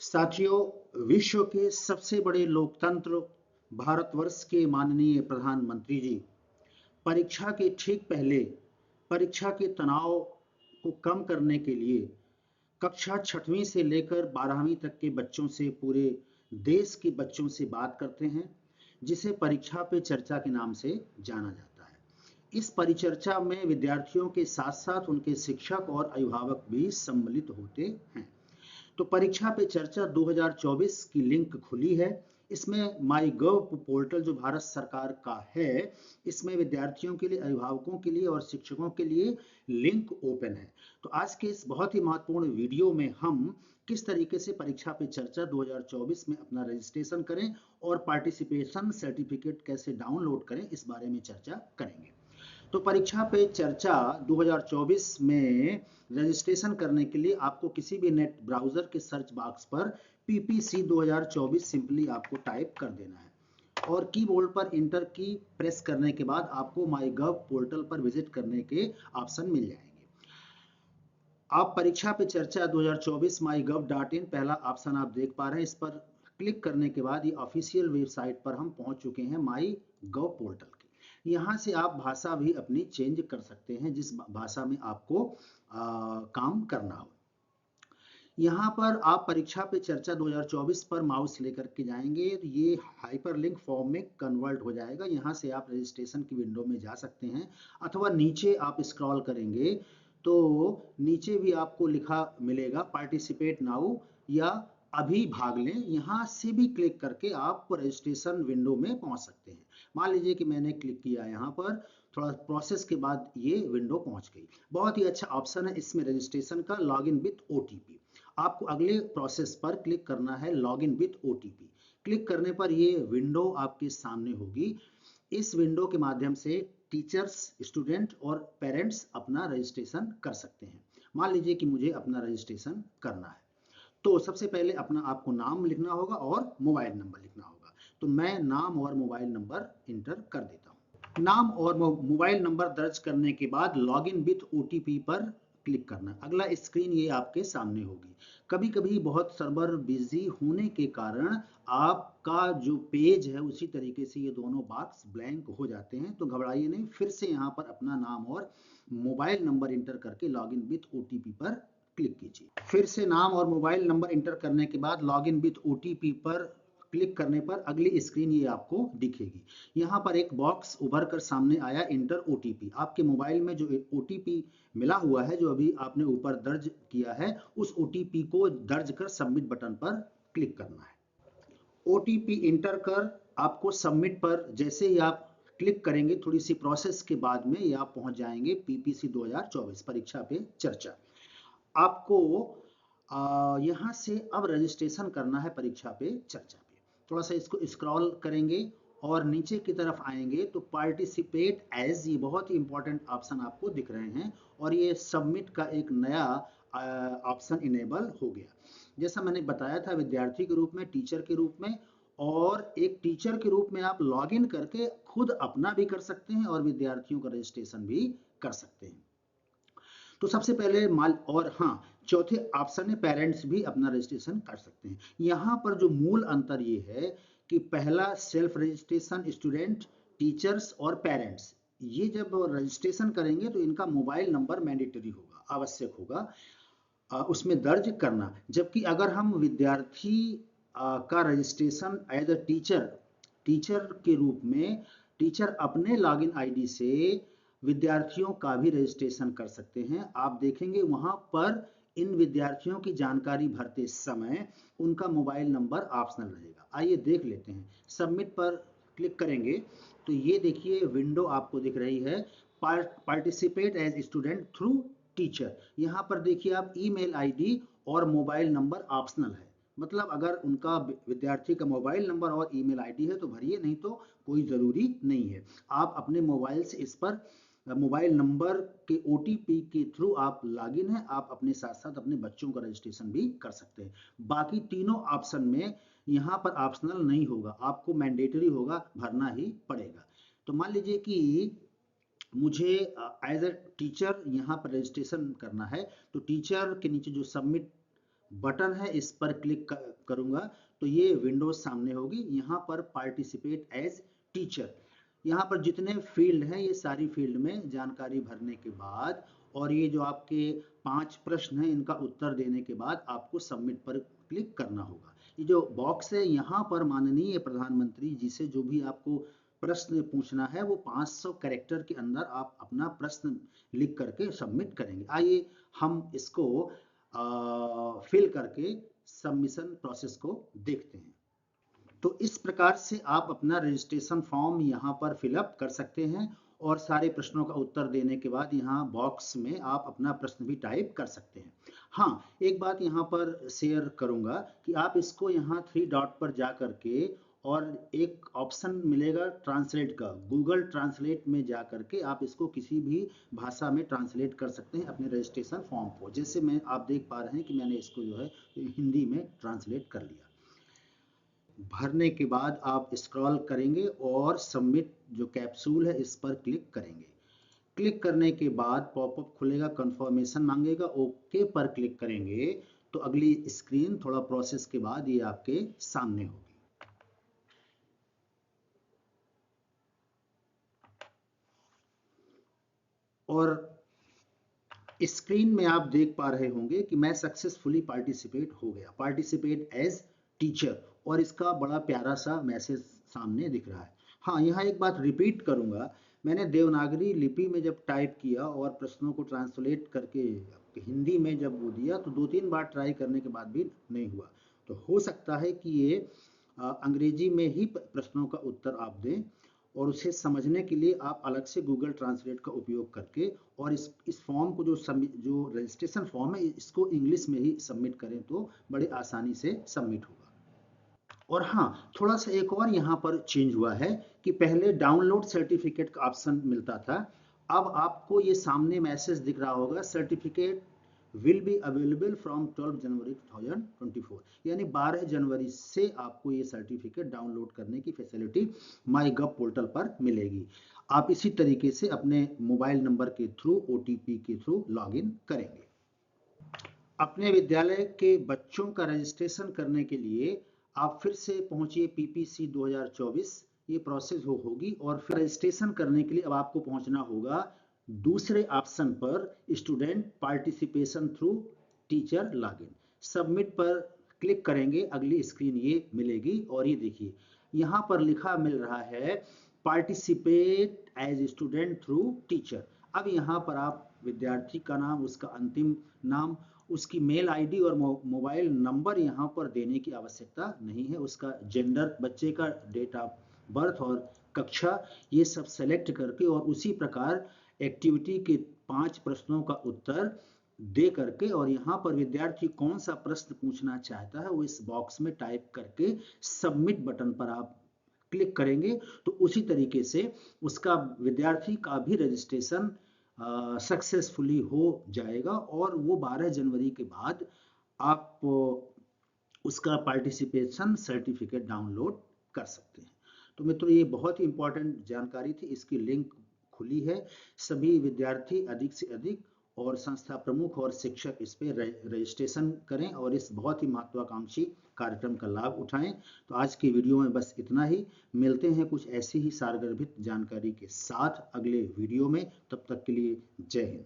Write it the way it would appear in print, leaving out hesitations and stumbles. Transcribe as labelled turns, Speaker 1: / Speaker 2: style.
Speaker 1: साथियों, विश्व के सबसे बड़े लोकतंत्र भारतवर्ष के माननीय प्रधानमंत्री जी परीक्षा के ठीक पहले परीक्षा के तनाव को कम करने के लिए कक्षा 6वीं से लेकर 12वीं तक के बच्चों से, पूरे देश के बच्चों से बात करते हैं, जिसे परीक्षा पे चर्चा के नाम से जाना जाता है। इस परिचर्चा में विद्यार्थियों के साथ साथ उनके शिक्षक और अभिभावक भी सम्मिलित होते हैं। तो परीक्षा पे चर्चा 2024 की लिंक खुली है। इसमें माई गव पोर्टल जो भारत सरकार का है, इसमें विद्यार्थियों के लिए, अभिभावकों के लिए और शिक्षकों के लिए लिंक ओपन है। तो आज के इस बहुत ही महत्वपूर्ण वीडियो में हम किस तरीके से परीक्षा पे चर्चा 2024 में अपना रजिस्ट्रेशन करें और पार्टिसिपेशन सर्टिफिकेट कैसे डाउनलोड करें, इस बारे में चर्चा करेंगे। तो परीक्षा पे चर्चा 2024 में रजिस्ट्रेशन करने के लिए आपको किसी भी नेट ब्राउजर के सर्च बॉक्स पर PPC 2024 सिंपली आपको टाइप कर देना है और कीबोर्ड पर इंटर की प्रेस करने के बाद आपको माई गव पोर्टल पर विजिट करने के ऑप्शन मिल जाएंगे। आप परीक्षा पे चर्चा 2024 mygov.in पहला ऑप्शन आप देख पा रहे हैं। इस पर क्लिक करने के बाद ये ऑफिशियल वेबसाइट पर हम पहुंच चुके हैं, माई गव पोर्टल की। यहाँ से आप भाषा भी अपनी चेंज कर सकते हैं, जिस भाषा में आपको काम करना हो। यहाँ पर आप परीक्षा पे चर्चा 2024 पर माउस लेकर के जाएंगे तो ये हाइपरलिंक फॉर्म में कन्वर्ट हो जाएगा। यहाँ से आप रजिस्ट्रेशन की विंडो में जा सकते हैं, अथवा नीचे आप स्क्रॉल करेंगे तो नीचे भी आपको लिखा मिलेगा पार्टिसिपेट नाउ या अभी भाग लें। यहाँ से भी क्लिक करके आप रजिस्ट्रेशन विंडो में पहुँच सकते हैं। मान लीजिए कि मैंने क्लिक किया यहाँ पर, थोड़ा प्रोसेस के बाद ये विंडो पहुँच गई। बहुत ही अच्छा ऑप्शन है इसमें रजिस्ट्रेशन का, लॉगिन विथ OTP। आपको अगले प्रोसेस पर क्लिक करना है, लॉगिन विथ OTP। क्लिक करने पर ये विंडो आपके सामने होगी। इस विंडो के माध्यम से टीचर्स, स्टूडेंट और पेरेंट्स अपना रजिस्ट्रेशन कर सकते हैं। मान लीजिए कि मुझे अपना रजिस्ट्रेशन करना है, तो सबसे पहले अपना आपको नाम लिखना होगा और मोबाइल नंबर लिखना होगा। तो मैं नाम और मोबाइल नंबर इंटर कर देता हूँ। नाम और मोबाइल नंबर दर्ज करने के बाद लॉगिन विथ OTP पर क्लिक करना। अगला स्क्रीन ये आपके सामने होगी। कभी कभी बहुत सर्वर बिजी होने के कारण आपका जो पेज है उसी तरीके से ये दोनों बॉक्स ब्लैंक हो जाते हैं, तो घबराइए नहीं। फिर से यहाँ पर अपना नाम और मोबाइल नंबर इंटर करके लॉगिन विथ OTP पर क्लिक कीजिए। फिर से नाम और मोबाइल नंबर इंटर करने के बाद लॉगिन विथ OTP पर क्लिक करने पर अगली स्क्रीन ये आपको दिखेगी। यहाँ पर एक बॉक्स उभर कर सामने आया, इंटर OTP। आपके मोबाइल में जो OTP मिला हुआ है, जो अभी आपने ऊपर दर्ज किया है, उस OTP को दर्ज कर सबमिट बटन पर क्लिक करना है। OTP इंटर कर आपको सबमिट पर जैसे ही आप क्लिक करेंगे, थोड़ी सी प्रोसेस के बाद में ये आप पहुंच जाएंगे PPC 2024 परीक्षा पे चर्चा। आपको यहाँ से अब रजिस्ट्रेशन करना है परीक्षा पे चर्चा पे। थोड़ा सा इसको स्क्रॉल करेंगे और नीचे की तरफ आएंगे तो पार्टिसिपेट एज, ये बहुत ही इंपॉर्टेंट ऑप्शन आपको दिख रहे हैं और ये सबमिट का एक नया ऑप्शन इनेबल हो गया। जैसा मैंने बताया था, विद्यार्थी के रूप में, टीचर के रूप में, और एक टीचर के रूप में आप लॉगिन करके खुद अपना भी कर सकते हैं और विद्यार्थियों का रजिस्ट्रेशन भी कर सकते हैं। तो सबसे पहले और हाँ, चौथे ऑप्शन में पेरेंट्स भी अपना रजिस्ट्रेशन कर सकते हैं। यहाँ पर जो मूल अंतर ये है कि पहला सेल्फ रजिस्ट्रेशन स्टूडेंट, टीचर्स और पेरेंट्स, ये जब रजिस्ट्रेशन करेंगे तो इनका मोबाइल नंबर मैंडेटरी होगा, आवश्यक होगा उसमें दर्ज करना। जबकि अगर हम विद्यार्थी का रजिस्ट्रेशन एज अ टीचर के रूप में, टीचर अपने लॉगिन आईडी से विद्यार्थियों का भी रजिस्ट्रेशन कर सकते हैं। आप देखेंगे वहां पर इन विद्यार्थियों की जानकारी भरते समय उनका मोबाइल नंबर ऑप्शनल रहेगा। आइए देख लेते हैं। सबमिट पर क्लिक करेंगे तो ये देखिए विंडो आपको दिख रही है, participate as student through teacher. यहाँ पर देखिए आप ईमेल आईडी और मोबाइल नंबर ऑप्शनल है, मतलब अगर उनका विद्यार्थी का मोबाइल नंबर और ईमेल आईडी है तो भरिए, नहीं तो कोई ज़रूरी नहीं है। आप अपने मोबाइल से इस पर मोबाइल नंबर के OTP के थ्रू आप लॉगिन हैं, आप अपने साथ साथ अपने बच्चों का रजिस्ट्रेशन भी कर सकते हैं। बाकी तीनों ऑप्शन में यहाँ पर ऑप्शनल नहीं होगा, आपको मैंडेटरी होगा, भरना ही पड़ेगा। तो मान लीजिए कि मुझे एज अ टीचर यहाँ पर रजिस्ट्रेशन करना है, तो टीचर के नीचे जो सबमिट बटन है, इस पर क्लिक करूंगा तो ये विंडोज सामने होगी। यहाँ पर पार्टिसिपेट एज टीचर, यहाँ पर जितने फील्ड हैं ये सारी फील्ड में जानकारी भरने के बाद और ये जो आपके 5 प्रश्न हैं इनका उत्तर देने के बाद आपको सबमिट पर क्लिक करना होगा। ये जो बॉक्स है यहाँ पर माननीय प्रधानमंत्री जी से जो भी आपको प्रश्न पूछना है वो 500 कैरेक्टर के अंदर आप अपना प्रश्न लिख करके सबमिट करेंगे। आइए हम इसको फिल करके सबमिशन प्रोसेस को देखते हैं। तो इस प्रकार से आप अपना रजिस्ट्रेशन फॉर्म यहाँ पर फिलअप कर सकते हैं और सारे प्रश्नों का उत्तर देने के बाद यहाँ बॉक्स में आप अपना प्रश्न भी टाइप कर सकते हैं। हाँ, एक बात यहाँ पर शेयर करूँगा कि आप इसको यहाँ 3 डॉट पर जा करके और एक ऑप्शन मिलेगा ट्रांसलेट का, गूगल ट्रांसलेट में जा करके आप इसको किसी भी भाषा में ट्रांसलेट कर सकते हैं अपने रजिस्ट्रेशन फॉर्म को। जैसे मैं आप देख पा रहे हैं कि मैंने इसको जो है हिंदी में ट्रांसलेट कर लिया। भरने के बाद आप स्क्रॉल करेंगे और सबमिट जो कैप्सूल है इस पर क्लिक करेंगे। क्लिक करने के बाद पॉपअप खुलेगा, कंफर्मेशन मांगेगा, ओके पर क्लिक करेंगे तो अगली स्क्रीन थोड़ा प्रोसेस के बाद ये आपके सामने होगी। और स्क्रीन में आप देख पा रहे होंगे कि मैं सक्सेसफुली पार्टिसिपेट हो गया, पार्टिसिपेट एज टीचर, और इसका बड़ा प्यारा सा मैसेज सामने दिख रहा है। हाँ, यहाँ एक बात रिपीट करूँगा, मैंने देवनागरी लिपि में जब टाइप किया और प्रश्नों को ट्रांसलेट करके हिंदी में जब वो दिया तो 2-3 बार ट्राई करने के बाद भी नहीं हुआ। तो हो सकता है कि ये अंग्रेजी में ही प्रश्नों का उत्तर आप दें और उसे समझने के लिए आप अलग से गूगल ट्रांसलेट का उपयोग करके और इस फॉर्म को जो रजिस्ट्रेशन फॉर्म है इसको इंग्लिश में ही सबमिट करें तो बड़े आसानी से सबमिट होगा। और हाँ, थोड़ा सा एक और यहाँ पर चेंज हुआ है कि पहले डाउनलोड सर्टिफिकेट का ऑप्शन मिलता था, अब आपको ये सामने मैसेज दिख रहा होगा, certificate will be available from 12 जनवरी 2024, यानी 12 जनवरी से आपको ये सर्टिफिकेट डाउनलोड करने की फैसिलिटी माई गव पोर्टल पर मिलेगी। आप इसी तरीके से अपने मोबाइल नंबर के थ्रू OTP के थ्रू लॉगिन करेंगे। अपने विद्यालय के बच्चों का रजिस्ट्रेशन करने के लिए आप फिर से पहुंचिए PPC 2024, ये प्रोसेस होगी और फिर रजिस्ट्रेशन करने के लिए अब आपको पहुंचना होगा दूसरे ऑप्शन पर, student participation through teacher login. Submit पर क्लिक करेंगे, अगली स्क्रीन ये मिलेगी और ये देखिए यहाँ पर लिखा मिल रहा है participate as student through teacher. अब यहाँ पर आप विद्यार्थी का नाम, उसका अंतिम नाम, उसकी मेल आईडी और मोबाइल नंबर यहाँ पर देने की आवश्यकता नहीं है, उसका जेंडर, बच्चे का डेट ऑफ बर्थ और कक्षा, ये सब सेलेक्ट करके और उसी प्रकार एक्टिविटी के 5 प्रश्नों का उत्तर दे करके और यहाँ पर विद्यार्थी कौन सा प्रश्न पूछना चाहता है वो इस बॉक्स में टाइप करके सबमिट बटन पर आप क्लिक करेंगे तो उसी तरीके से उसका विद्यार्थी का भी रजिस्ट्रेशन सक्सेसफुली हो जाएगा और वो 12 जनवरी के बाद आप उसका पार्टिसिपेशन सर्टिफिकेट डाउनलोड कर सकते हैं। तो मित्रों, ये बहुत ही इंपॉर्टेंट जानकारी थी, इसकी लिंक खुली है, सभी विद्यार्थी अधिक से अधिक और संस्था प्रमुख और शिक्षक इस पे रजिस्ट्रेशन करें और इस बहुत ही महत्वाकांक्षी कार्यक्रम का लाभ उठाएं। तो आज की वीडियो में बस इतना ही, मिलते हैं कुछ ऐसी ही सारगर्भित जानकारी के साथ अगले वीडियो में, तब तक के लिए जय हिंद।